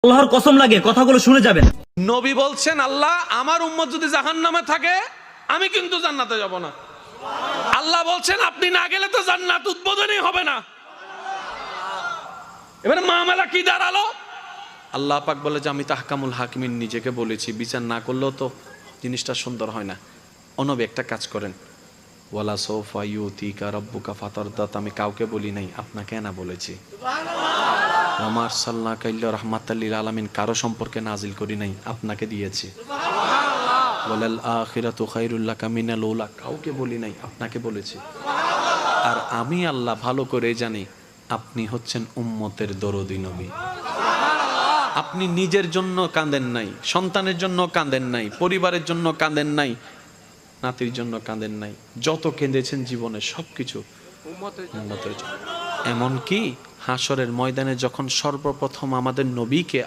আল্লাহর কসম লাগে, কথাগুলো শুনে যাবেন। নবী বলছেন, আল্লাহ আমার উম্মত যদি জাহান্নামে থাকে আমি কিন্তু জান্নাতে যাব না। আল্লাহ বলছেন আপনি না গেলে তো জান্নাত উদ্বোধনই হবে না। এবারে মামলা কি দাঁড়ালো? আল্লাহ পাক বলে যে আমি তাহকামুল হাকিমিন নিজেকে বলেছি, বিচার না করলেও তো জিনিসটা সুন্দর হয় না। অনবী একটা কাজ করেন, ওয়ালা সৌফা ইউতিকা রাব্বুকা ফাতারদাত, আমি কাউকে বলি নাই, আপনাকে না বলেছি। আমার সাল্লাহ কাইল্লা রহমাতাল লিল আলামিন, কারো সম্পর্কে নাজিল করি নাই, আপনাকে দিয়েছি। ওয়ালাল আখিরাতু খায়রুল লাকা মিনাল উলা, কাউকে বলি নাই, আপনাকে বলেছি। আর আমি আল্লাহ ভালো করে জানি আপনি হচ্ছেন উম্মতের দরদি নবী। আপনি নিজের জন্য কাঁদেন নাই, সন্তানের জন্য কাঁদেন নাই, পরিবারের জন্য কাঁদেন নাই, নাতির জন্য কাঁদেন নাই, যত কেঁদেছেন জীবনে সবকিছু উম্মতের জন্য। এমনকি হাসরের ময়দানে যখন সর্বপ্রথম আমাদের নবীকে